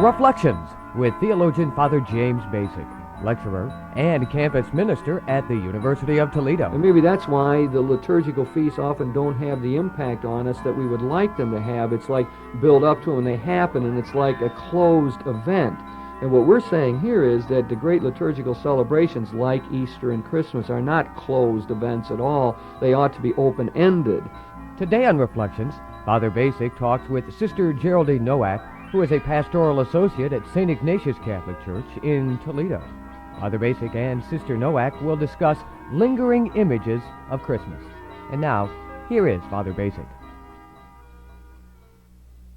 Reflections with theologian Father James Bacik, lecturer and campus minister at the University of Toledo. And maybe that's why the liturgical feasts often don't have the impact on us that we would like them to have. It's like build up to them and they happen, and it's like a closed event. And what we're saying here is that the great liturgical celebrations like Easter and Christmas are not closed events at all. They ought to be open-ended. Today on Reflections, Father Bacik talks with Sister Geraldine Nowak, who is a pastoral associate at St. Ignatius Catholic Church in Toledo. Father Bacik and Sister Nowak will discuss lingering images of Christmas. And now, here is Father Bacik.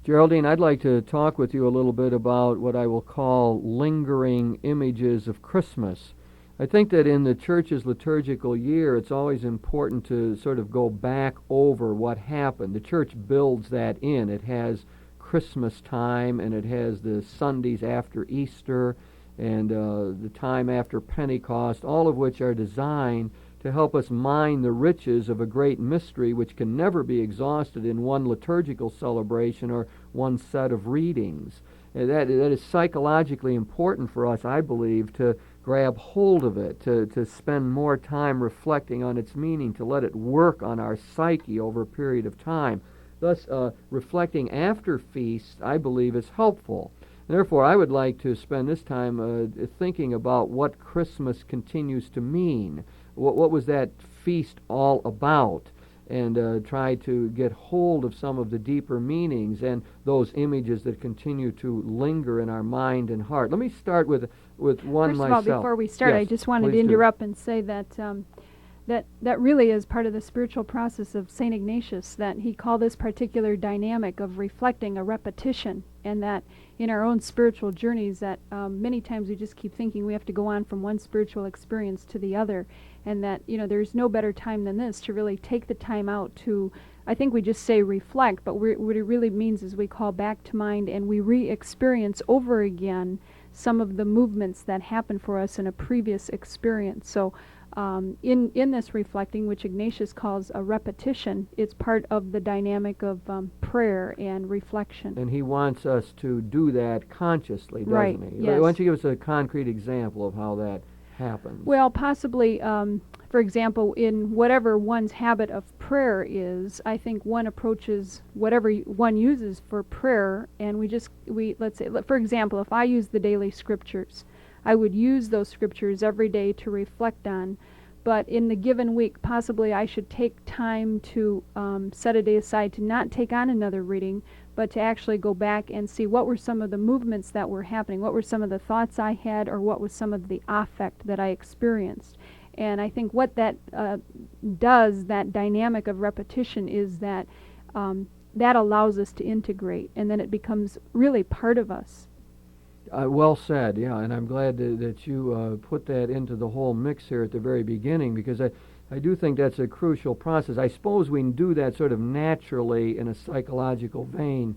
Geraldine, I'd like to talk with you a little bit about what I will call lingering images of Christmas. I think that in the Church's liturgical year, it's always important to sort of go back over what happened. The Church builds that in. It has Christmas time, and it has the Sundays after Easter, and the time after Pentecost, all of which are designed to help us mine the riches of a great mystery which can never be exhausted in one liturgical celebration or one set of readings. And that is psychologically important for us, I believe, to grab hold of it, to spend more time reflecting on its meaning, to let it work on our psyche over a period of time. Thus, reflecting after feasts, I believe, is helpful. Therefore, I would like to spend this time thinking about what Christmas continues to mean. What was that feast all about? And try to get hold of some of the deeper meanings and those images that continue to linger in our mind and heart. Let me start with one First myself. First of all, before we start, yes, I just wanted to interrupt and say that that really is part of the spiritual process of St. Ignatius, that he called this particular dynamic of reflecting a repetition, and that in our own spiritual journeys that many times we just keep thinking we have to go on from one spiritual experience to the other, and that there's no better time than this to really take the time out to, I think we just say reflect, but what it really means is we call back to mind and we re-experience over again some of the movements that happened for us in a previous experience. So in this reflecting, which Ignatius calls a repetition, it's part of the dynamic of prayer and reflection. And he wants us to do that consciously, doesn't right, he? Yes. Why don't you give us a concrete example of how that happens? Well, possibly, for example, in whatever one's habit of prayer is, I think one approaches whatever one uses for prayer, and let's say, for example, if I use the daily scriptures, I would use those scriptures every day to reflect on, but in the given week, possibly I should take time to set a day aside to not take on another reading, but to actually go back and see what were some of the movements that were happening, what were some of the thoughts I had, or what was some of the affect that I experienced. And I think what that does, that dynamic of repetition, is that that allows us to integrate, and then it becomes really part of us. Well said, yeah, and I'm glad that you put that into the whole mix here at the very beginning, because I do think that's a crucial process. I suppose we can do that sort of naturally in a psychological vein,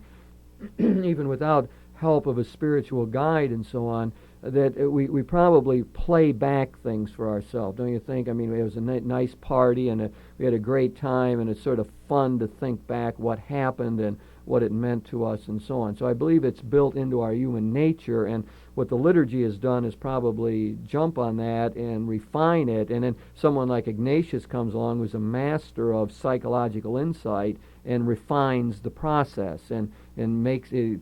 even without help of a spiritual guide and so on, that we probably play back things for ourselves, don't you think? I mean, it was a nice party, and we had a great time, and it's sort of fun to think back what happened and what it meant to us and so on. So I believe it's built into our human nature, and what the liturgy has done is probably jump on that and refine it, and then someone like Ignatius comes along who's a master of psychological insight and refines the process and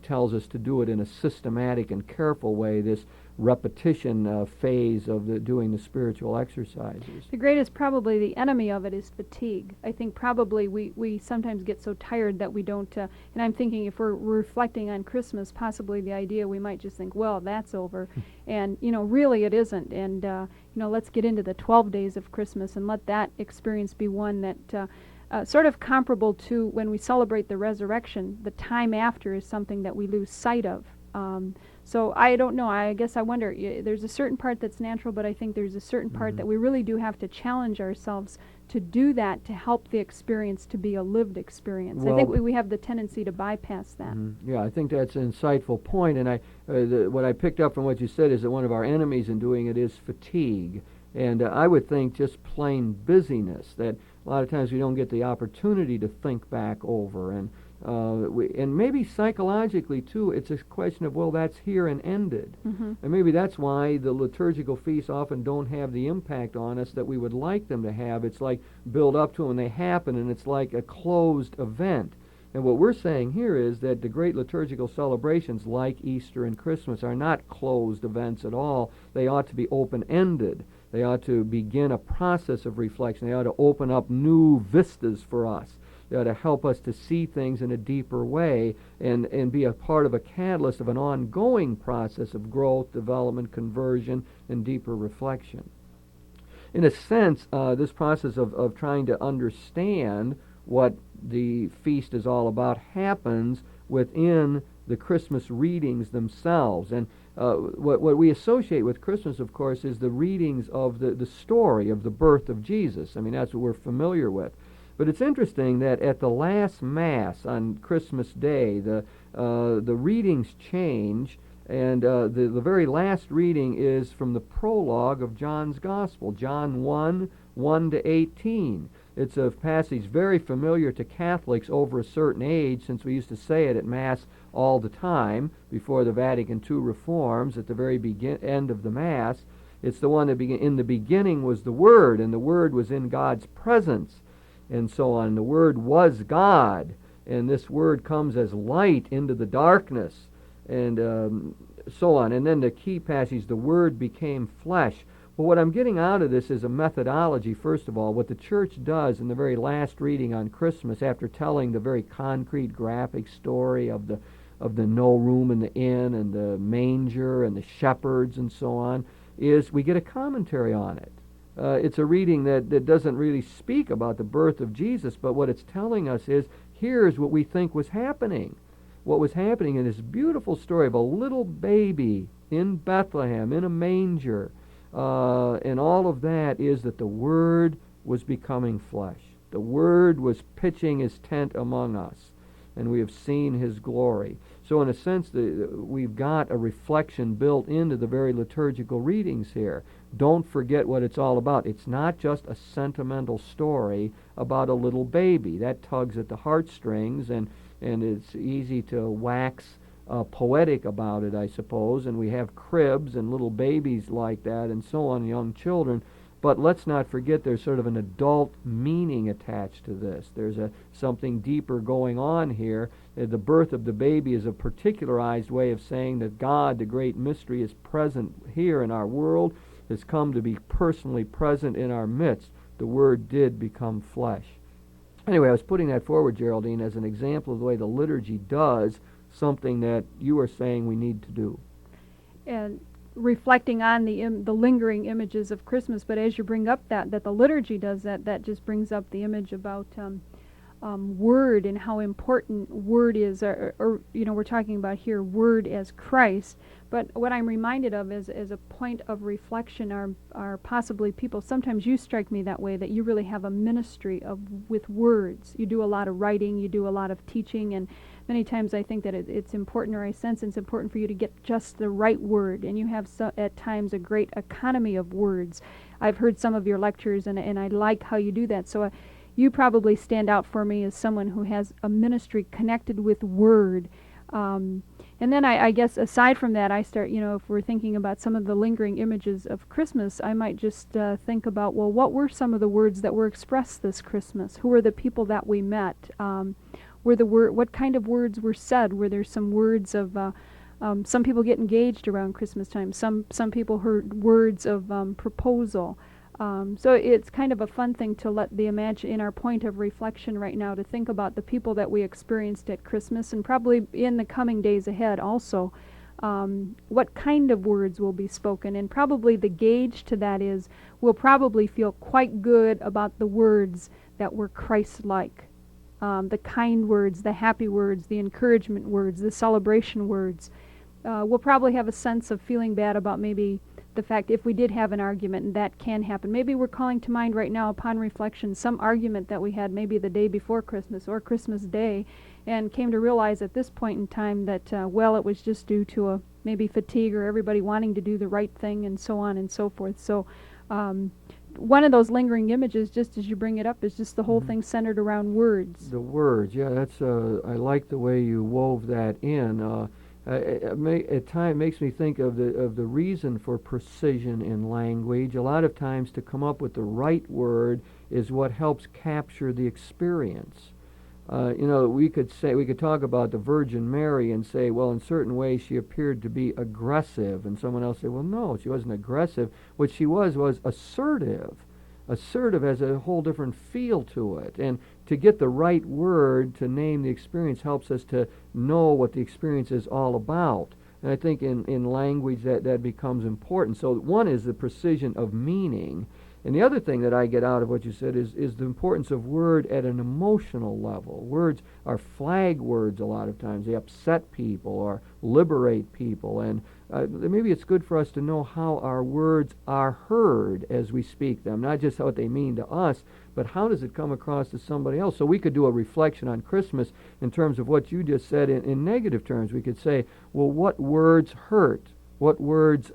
tells us to do it in a systematic and careful way, this repetition phase of doing the spiritual exercises. The greatest, probably the enemy of it, is fatigue. I think probably we sometimes get so tired that we don't, and I'm thinking if we're reflecting on Christmas, possibly the idea we might just think, well, that's over. And, really it isn't. And, let's get into the 12 days of Christmas and let that experience be one that sort of comparable to when we celebrate the resurrection. The time after is something that we lose sight of. So I don't know. I guess I wonder, there's a certain part that's natural, but I think there's a certain part that we really do have to challenge ourselves to do that to help the experience to be a lived experience. Well, I think we have the tendency to bypass that. Yeah, I think that's an insightful point, and what I picked up from what you said is that one of our enemies in doing it is fatigue. And I would think just plain busyness, that a lot of times we don't get the opportunity to think back over and And maybe psychologically too, it's a question of, well, that's here and ended. Mm-hmm. And maybe that's why the liturgical feasts often don't have the impact on us that we would like them to have. It's like build up to them and they happen, and it's like a closed event. And what we're saying here is that the great liturgical celebrations like Easter and Christmas are not closed events at all. They ought to be open-ended. They ought to begin a process of reflection. They ought to open up new vistas for us. They ought to help us to see things in a deeper way and be a part of a catalyst of an ongoing process of growth, development, conversion, and deeper reflection. In a sense, this process of trying to understand what the feast is all about happens within the Christmas readings themselves. And what we associate with Christmas, of course, is the readings of the story of the birth of Jesus. I mean, that's what we're familiar with. But it's interesting that at the last Mass on Christmas Day, the readings change, and the very last reading is from the prologue of John's Gospel, John 1 to 18. It's a passage very familiar to Catholics over a certain age, since we used to say it at Mass all the time before the Vatican II reforms at the very end of the Mass. It's the one that in the beginning was the Word, and the Word was in God's presence, and so on. The Word was God, and this Word comes as light into the darkness, and so on. And then the key passage, the Word became flesh. But what I'm getting out of this is a methodology, first of all. What the Church does in the very last reading on Christmas, after telling the very concrete, graphic story of the no room in the inn and the manger and the shepherds and so on, is we get a commentary on it. It's a reading that doesn't really speak about the birth of Jesus, but what it's telling us is, here's what we think was happening. What was happening in this beautiful story of a little baby in Bethlehem, in a manger, and all of that is that the Word was becoming flesh. The Word was pitching His tent among us, and we have seen His glory. So in a sense, we've got a reflection built into the very liturgical readings here. Don't forget what it's all about. It's not just a sentimental story about a little baby. That tugs at the heartstrings, and it's easy to wax poetic about it, I suppose, and we have cribs and little babies like that and so on, young children. But let's not forget there's sort of an adult meaning attached to this. There's something deeper going on here. The birth of the baby is a particularized way of saying that God, the great mystery, is present here in our world, has come to be personally present in our midst. The Word did become flesh. Anyway, I was putting that forward, Geraldine, as an example of the way the liturgy does something that you are saying we need to do. And reflecting on the lingering images of Christmas, but as you bring up that the liturgy does that just brings up the image about Word and how important Word is, or we're talking about here Word as Christ. But what I'm reminded of is a point of reflection are possibly people. Sometimes you strike me that way, that you really have a ministry with words. You do a lot of writing, you do a lot of teaching, and many times I think that it's important, or I sense it's important for you to get just the right word, and you have at times a great economy of words. I've heard some of your lectures, and I like how you do that. So you probably stand out for me as someone who has a ministry connected with Word. And then I guess aside from that, I start, if we're thinking about some of the lingering images of Christmas, I might just think about, well, what were some of the words that were expressed this Christmas? Who were the people that we met? What kind of words were said? Were there some words of, some people get engaged around Christmas time. Some people heard words of proposal. So it's kind of a fun thing to let in our point of reflection right now, to think about the people that we experienced at Christmas, and probably in the coming days ahead also, what kind of words will be spoken. And probably the gauge to that is, we'll probably feel quite good about the words that were Christ-like. The kind words, the happy words, the encouragement words, the celebration words. We'll probably have a sense of feeling bad about maybe the fact if we did have an argument, and that can happen. Maybe we're calling to mind right now, upon reflection, some argument that we had maybe the day before Christmas or Christmas Day, and came to realize at this point in time that, it was just due to maybe fatigue, or everybody wanting to do the right thing, and so on and so forth. So one of those lingering images, just as you bring it up, is just the whole thing centered around words. The words, yeah, that's. I like the way you wove that in. At times makes me think of the reason for precision in language. A lot of times, to come up with the right word is what helps capture the experience. We could talk about the Virgin Mary and say, well, in certain ways she appeared to be aggressive, and someone else say, well, no, she wasn't aggressive. What she was assertive. Assertive has a whole different feel to it, and to get the right word to name the experience helps us to know what the experience is all about. And I think in language that becomes important. So one is the precision of meaning. And the other thing that I get out of what you said is the importance of word at an emotional level. Words are flag words a lot of times. They upset people or liberate people. And maybe it's good for us to know how our words are heard as we speak them, not just what they mean to us, but how does it come across to somebody else. So we could do a reflection on Christmas in terms of what you just said in negative terms. We could say, well, what words hurt? What words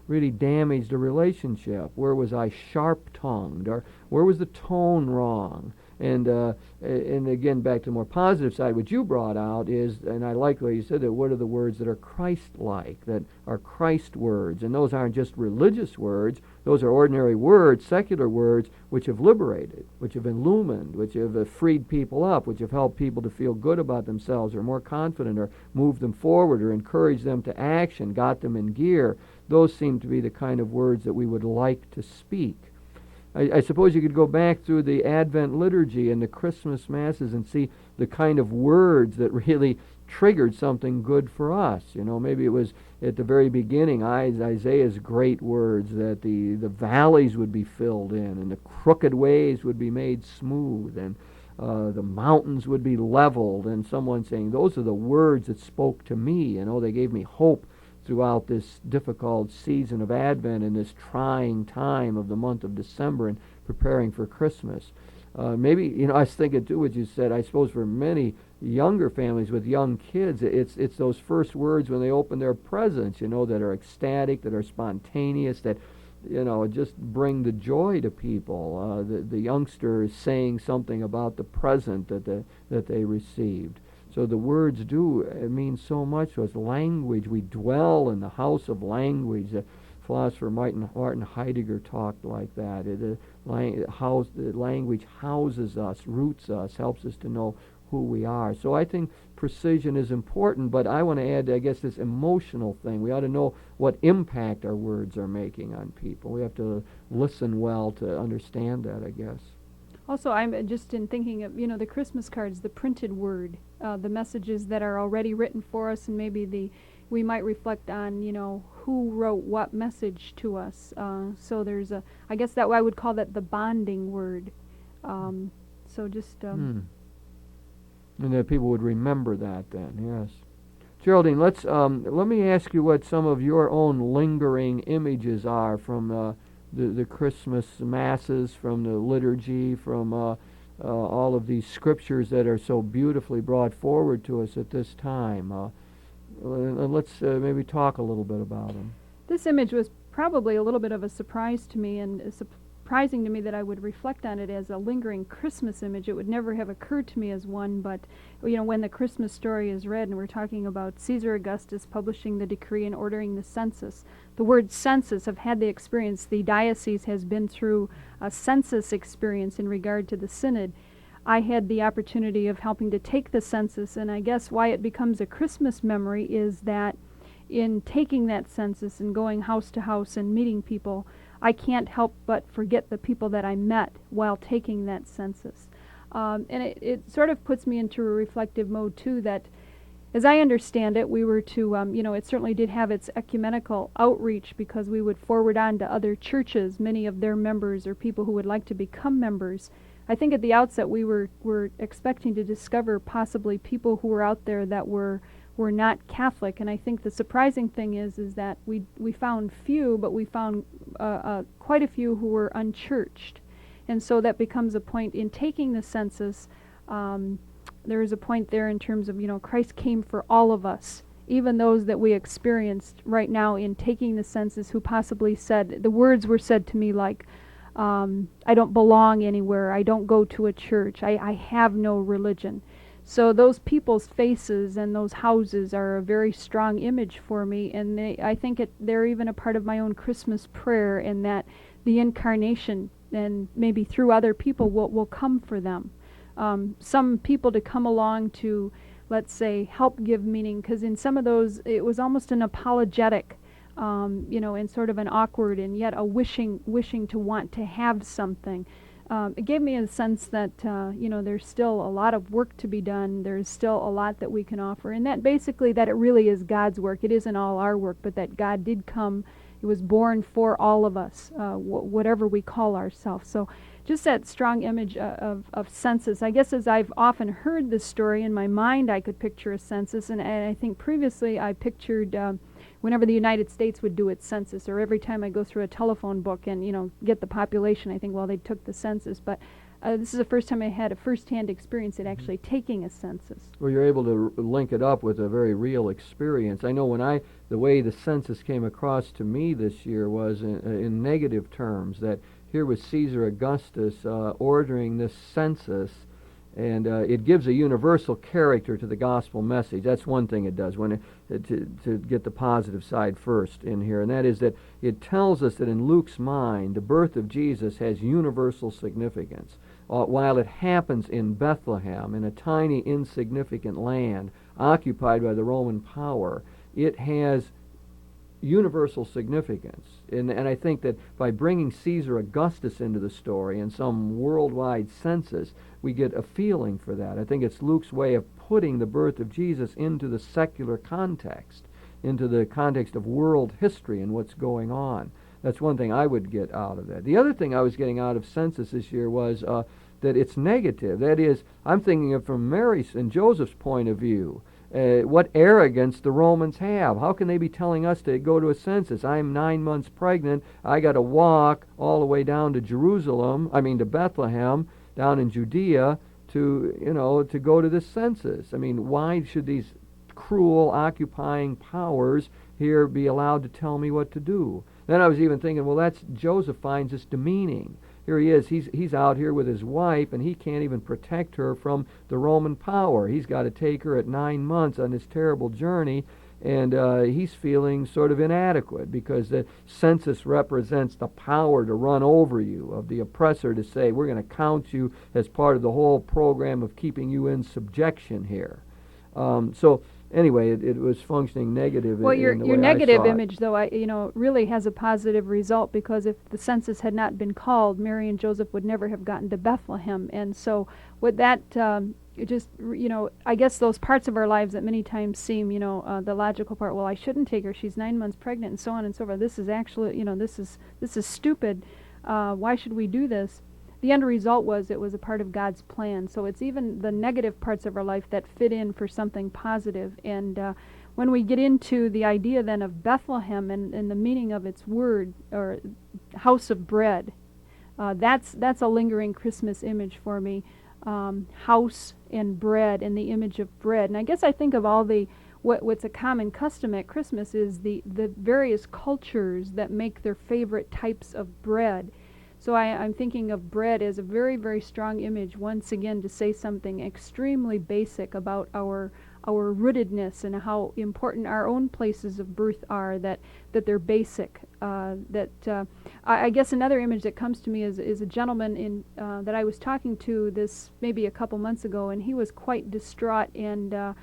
really damaged a relationship? Where was I sharp-tongued? Or where was the tone wrong? And again, back to the more positive side, what you brought out is, and I like the way you said that, what are the words that are Christ-like, that are Christ words? And those aren't just religious words. Those are ordinary words, secular words, which have liberated, which have illumined, which have freed people up, which have helped people to feel good about themselves or more confident or moved them forward or encouraged them to action, got them in gear. Those seem to be the kind of words that we would like to speak. I suppose you could go back through the Advent liturgy and the Christmas masses and see the kind of words that really triggered something good for us. Maybe it was at the very beginning, Isaiah's great words that the valleys would be filled in and the crooked ways would be made smooth and the mountains would be leveled, and someone saying, those are the words that spoke to me. They gave me hope throughout this difficult season of Advent and this trying time of the month of December and preparing for Christmas. Maybe, I was thinking too what you said, I suppose for many younger families with young kids, it's those first words when they open their presents, that are ecstatic, that are spontaneous, that, just bring the joy to people. The youngster is saying something about the present that they received. So the words do mean so much to us. Language, we dwell in the house of language. The philosopher Martin Heidegger talked like that. The language houses us, roots us, helps us to know who we are. So I think precision is important, but I want to add, I guess, this emotional thing. We ought to know what impact our words are making on people. We have to listen well to understand that, I guess. Also, I'm just in thinking of, the Christmas cards, the printed word, the messages that are already written for us, and maybe we might reflect on, who wrote what message to us. So there's I guess that I would call that the bonding word. So just... And that people would remember that then, yes. Geraldine, let me ask you what some of your own lingering images are from the Christmas masses, from the liturgy, from all of these scriptures that are so beautifully brought forward to us at this time. Let's maybe talk a little bit about them. This image was probably a little bit of a surprise to me, and surprising to me that I would reflect on it as a lingering Christmas image. It would never have occurred to me as one, but when the Christmas story is read and we're talking about Caesar Augustus publishing the decree and ordering the census, the word census, I've had the experience, the diocese has been through a census experience in regard to the synod. I had the opportunity of helping to take the census, and I guess why it becomes a Christmas memory is that in taking that census and going house to house and meeting people, I can't help but forget the people that I met while taking that census. And it sort of puts me into a reflective mode, too, that as I understand it, we were to, it certainly did have its ecumenical outreach because we would forward on to other churches, many of their members or people who would like to become members. I think at the outset we were expecting to discover possibly people who were out there that were not Catholic, and I think the surprising thing is that we found few, but we found quite a few who were unchurched, and so that becomes a point in taking the census. There is a point there in terms of Christ came for all of us, even those that we experienced right now in taking the census, who possibly said the words were said to me like, I don't belong anywhere. I don't go to a church. I have no religion. So those people's faces and those houses are a very strong image for me, and I think they're even a part of my own Christmas prayer, in that the incarnation, and maybe through other people, will come for them. Some people to come along to, let's say, help give meaning, because in some of those it was almost an apologetic, and sort of an awkward and yet a wishing to want to have something. It gave me a sense that there's still a lot of work to be done. There's still a lot that we can offer, and that basically that it really is God's work. It isn't all our work, but that God did come. He was born for all of us, whatever we call ourselves. So just that strong image of census. I guess as I've often heard this story in my mind, I could picture a census, and I think previously I pictured whenever the United States would do its census, or every time I go through a telephone book and get the population, I think, well, they took the census. But this is the first time I had a first-hand experience at actually taking a census. Well, you're able to link it up with a very real experience. I know the way the census came across to me this year was in negative terms, that here was Caesar Augustus ordering this census, and it gives a universal character to the gospel message. That's one thing it does, to get the positive side first in here, and that is that it tells us that in Luke's mind, the birth of Jesus has universal significance. While it happens in Bethlehem, in a tiny, insignificant land occupied by the Roman power, it has universal significance. And I think that by bringing Caesar Augustus into the story and some worldwide census, we get a feeling for that. I think it's Luke's way of putting the birth of Jesus into the secular context, into the context of world history and what's going on. That's one thing I would get out of that. The other thing I was getting out of census this year was that it's negative. That is, I'm thinking of from Mary's and Joseph's point of view. What arrogance the Romans have. How can they be telling us to go to a census? I'm 9 months pregnant. I got to walk all the way down to to Bethlehem, down in Judea, to go to this census. I mean, why should these cruel, occupying powers here be allowed to tell me what to do? Then I was even thinking, well, Joseph finds this demeaning. Here he is, he's out here with his wife, and he can't even protect her from the Roman power. He's got to take her at 9 months on this terrible journey, and he's feeling sort of inadequate, because the census represents the power to run over you, of the oppressor to say, we're going to count you as part of the whole program of keeping you in subjection here. Anyway, it was functioning negative. Well, your negative image, though, really has a positive result, because if the census had not been called, Mary and Joseph would never have gotten to Bethlehem. And so, with that, I guess those parts of our lives that many times seem, the logical part. Well, I shouldn't take her; she's 9 months pregnant, and so on and so forth. This is actually, this is stupid. Why should we do this? The end result was it was a part of God's plan. So it's even the negative parts of our life that fit in for something positive. And when we get into the idea then of Bethlehem and the meaning of its word, or house of bread, that's a lingering Christmas image for me. House and bread, and the image of bread. And I guess I think of all what's a common custom at Christmas is the various cultures that make their favorite types of bread. So I'm thinking of bread as a very, very strong image, once again, to say something extremely basic about our rootedness and how important our own places of birth are, that they're basic. I guess another image that comes to me is a gentleman that I was talking to this maybe a couple months ago, and he was quite distraught and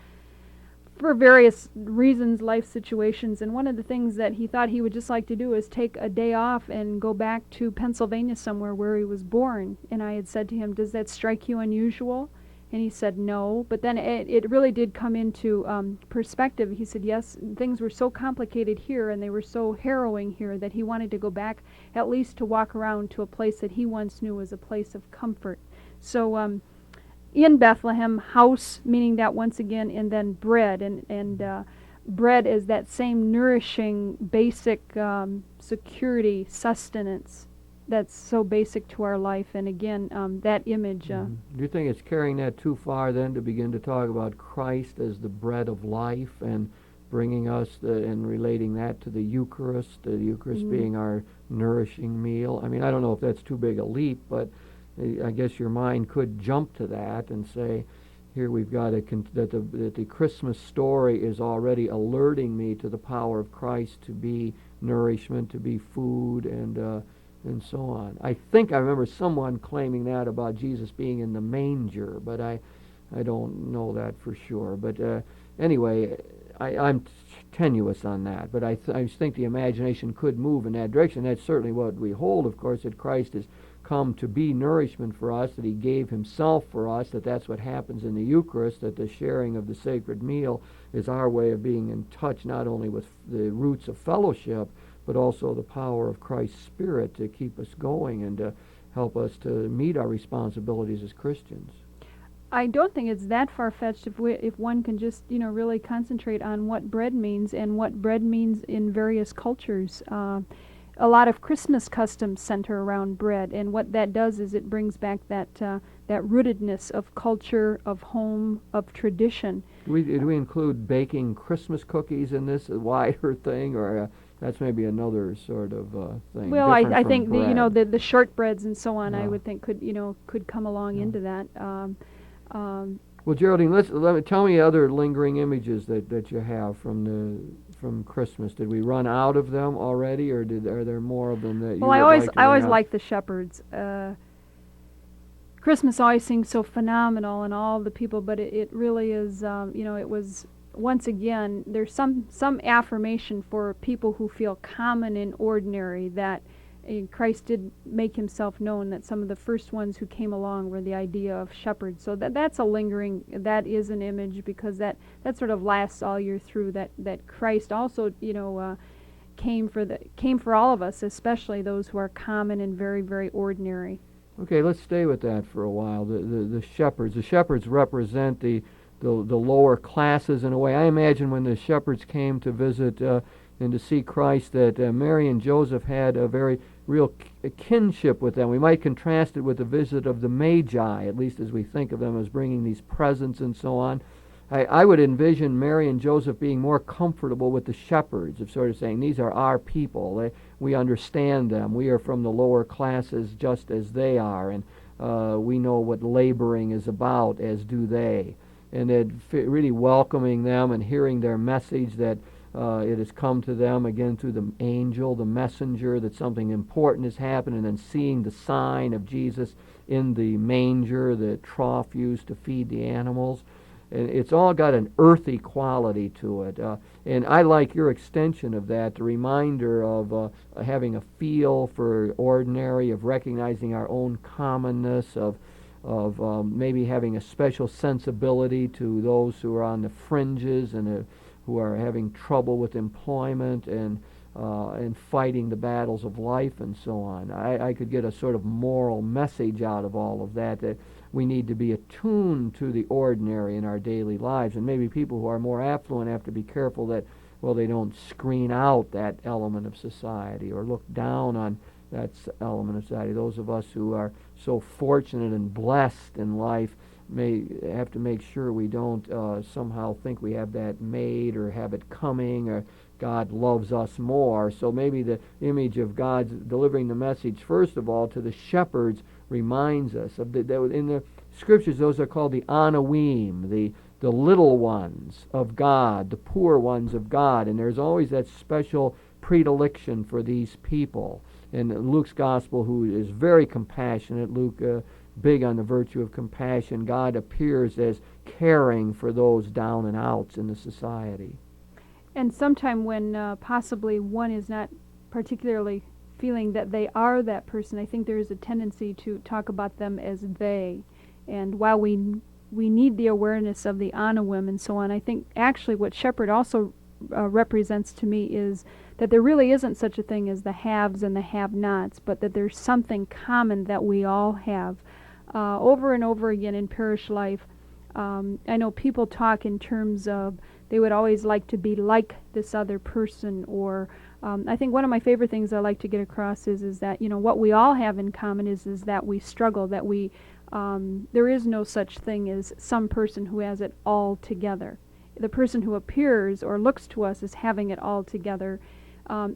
for various reasons, life situations, and one of the things that he thought he would just like to do is take a day off and go back to Pennsylvania somewhere where he was born. And I had said to him, does that strike you unusual? And he said no, but then it really did come into perspective. He said yes, things were so complicated here and they were so harrowing here that he wanted to go back at least to walk around to a place that he once knew was a place of comfort. So in Bethlehem, house, meaning that once again, and then bread, and bread is that same nourishing, basic security, sustenance that's so basic to our life. And again, that image. Do you think it's carrying that too far then to begin to talk about Christ as the bread of life, and bringing us and relating that to the Eucharist being our nourishing meal. I mean, I don't know if that's too big a leap, but I guess your mind could jump to that and say, here we've got that the Christmas story is already alerting me to the power of Christ to be nourishment, to be food, and so on. I think I remember someone claiming that about Jesus being in the manger, but I don't know that for sure. But anyway, I'm tenuous on that. But I think the imagination could move in that direction. That's certainly what we hold, of course, that Christ has come to be nourishment for us, that he gave himself for us, that's what happens in the Eucharist, that the sharing of the sacred meal is our way of being in touch not only with the roots of fellowship, but also the power of Christ's Spirit to keep us going and to help us to meet our responsibilities as Christians. I don't think it's that far-fetched if one can just, really concentrate on what bread means and what bread means in various cultures. A lot of Christmas customs center around bread, and what that does is it brings back that rootedness of culture, of home, of tradition. Do we include baking Christmas cookies in this wider thing, or that's maybe another sort of thing? Well, I think bread? the shortbreads and so on, Yeah. I would think could come along into that. Well, Geraldine, tell me other lingering images that you have from Christmas. Did we run out of them already, or are there more of them that you? Well, would I always like like the shepherds. Christmas always seems so phenomenal and all the people, but it really is. It was once again there's some affirmation for people who feel common and ordinary that. Christ did make himself known, that some of the first ones who came along were the idea of shepherds. So that is an image, because that sort of lasts all year through, that Christ also, came for all of us, especially those who are common and very, very ordinary. Okay, let's stay with that for a while. The shepherds. The shepherds represent the lower classes in a way. I imagine when the shepherds came to visit and to see Christ, that Mary and Joseph had a very real kinship with them. We might contrast it with the visit of the Magi, at least as we think of them as bringing these presents and so on. I would envision Mary and Joseph being more comfortable with the shepherds, of sort of saying, these are our people. We understand them. We are from the lower classes just as they are, and we know what laboring is about, as do they. And really welcoming them and hearing their message that it has come to them again through the angel, the messenger, that something important has happened, and then seeing the sign of Jesus in the manger, the trough used to feed the animals. And it's all got an earthy quality to it. And I like your extension of that, the reminder of having a feel for ordinary, of recognizing our own commonness, of maybe having a special sensibility to those who are on the fringes and who are having trouble with employment and fighting the battles of life and so on. I could get a sort of moral message out of all of that we need to be attuned to the ordinary in our daily lives. And maybe people who are more affluent have to be careful that, they don't screen out that element of society or look down on that element of society. Those of us who are so fortunate and blessed in life may have to make sure we don't somehow think we have that made or have it coming, or God loves us more. So maybe the image of God delivering the message, first of all, to the shepherds reminds us of that in the Scriptures, those are called the Anawim, the little ones of God, the poor ones of God. And there's always that special predilection for these people. In Luke's Gospel, who is very compassionate, Luke big on the virtue of compassion, God appears as caring for those down and outs in the society. And sometime when possibly one is not particularly feeling that they are that person, I think there is a tendency to talk about them as they. And while we need the awareness of the Anawim and so on, I think actually what shepherd also represents to me is that there really isn't such a thing as the haves and the have-nots, but that there's something common that we all have. Over and over again in parish life, I know people talk in terms of they would always like to be like this other person, or I think one of my favorite things I like to get across is that what we all have in common is that we struggle, that we there is no such thing as some person who has it all together. the person who appears or looks to us as having it all together,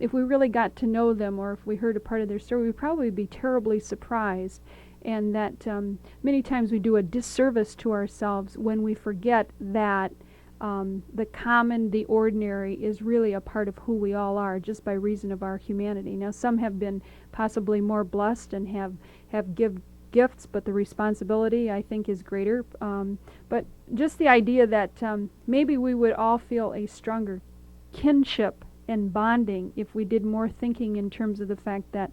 if we really got to know them, or if we heard a part of their story, we'd probably be terribly surprised. And that many times we do a disservice to ourselves when we forget that the common, the ordinary, is really a part of who we all are, just by reason of our humanity. Now, some have been possibly more blessed and have give gifts, but the responsibility, I think, is greater. But just the idea that maybe we would all feel a stronger kinship and bonding if we did more thinking in terms of the fact that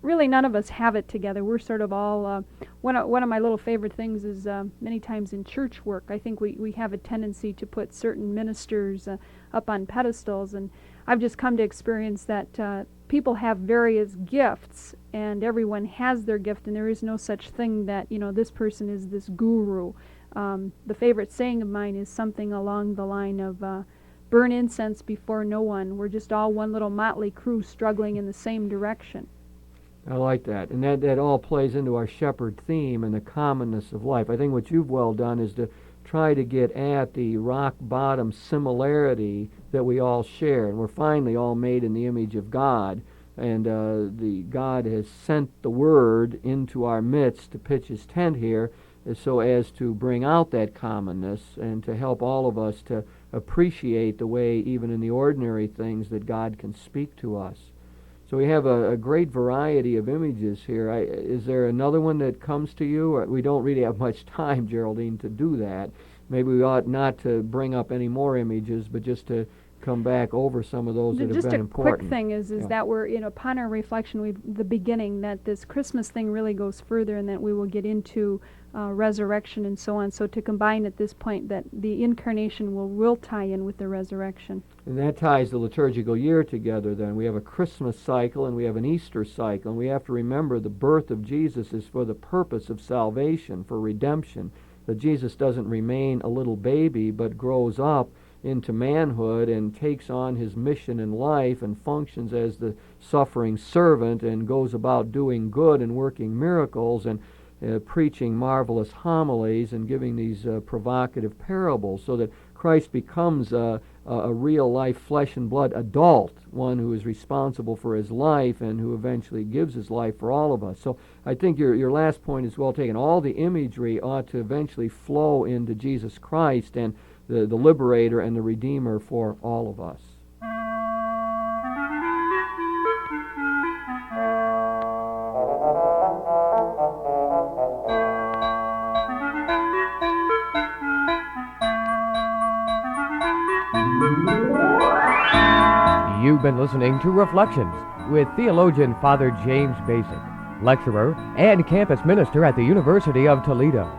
really none of us have it together. We're sort of all, one of my little favorite things is many times in church work, I think we have a tendency to put certain ministers up on pedestals, and I've just come to experience that people have various gifts, and everyone has their gift, and there is no such thing that, this person is this guru. The favorite saying of mine is something along the line of, burn incense before no one. We're just all one little motley crew struggling in the same direction. I like that. And that all plays into our shepherd theme and the commonness of life. I think what you've well done is to try to get at the rock bottom similarity that we all share. And we're finally all made in the image of God. And the God has sent the Word into our midst to pitch His tent here so as to bring out that commonness and to help all of us to appreciate the way, even in the ordinary things, that God can speak to us. So we have a great variety of images here. Is there another one that comes to you? We don't really have much time, Geraldine, to do that. Maybe we ought not to bring up any more images, but just to come back over some of those that have been important. Just a quick thing is that we're, upon our reflection, the beginning, that this Christmas thing really goes further, and that we will get into resurrection and so on. So to combine at this point that the incarnation will tie in with the resurrection. And that ties the liturgical year together then. We have a Christmas cycle and we have an Easter cycle, and we have to remember the birth of Jesus is for the purpose of salvation, for redemption, that Jesus doesn't remain a little baby but grows up into manhood and takes on his mission in life and functions as the suffering servant and goes about doing good and working miracles and preaching marvelous homilies and giving these provocative parables, so that Christ becomes a real-life flesh and blood adult, one who is responsible for his life and who eventually gives his life for all of us. So I think your last point is well taken. All the imagery ought to eventually flow into Jesus Christ and the liberator and the redeemer for all of us. You've been listening to Reflections with theologian Father James Bacik, lecturer and campus minister at the University of Toledo.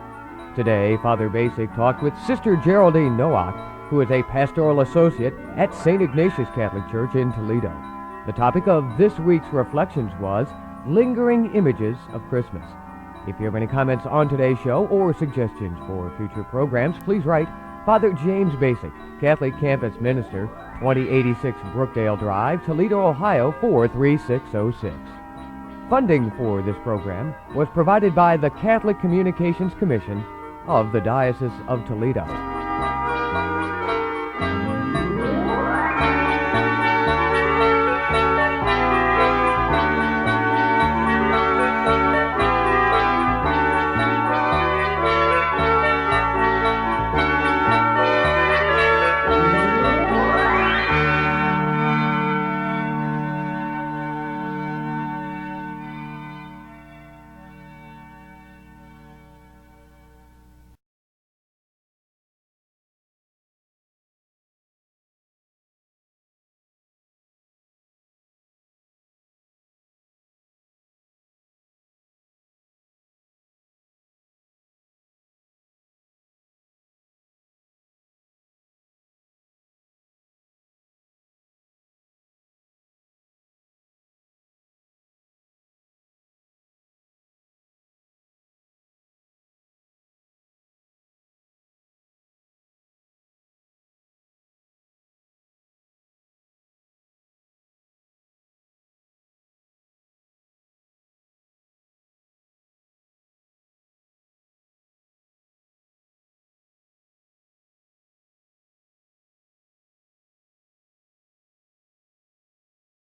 Today, Father Bacik talked with Sister Geraldine Nowak, who is a pastoral associate at St. Ignatius Catholic Church in Toledo. The topic of this week's Reflections was Lingering Images of Christmas. If you have any comments on today's show or suggestions for future programs, please write Father James Bacik, Catholic Campus Minister, 2086 Brookdale Drive, Toledo, Ohio 43606. Funding for this program was provided by the Catholic Communications Commission of the Diocese of Toledo.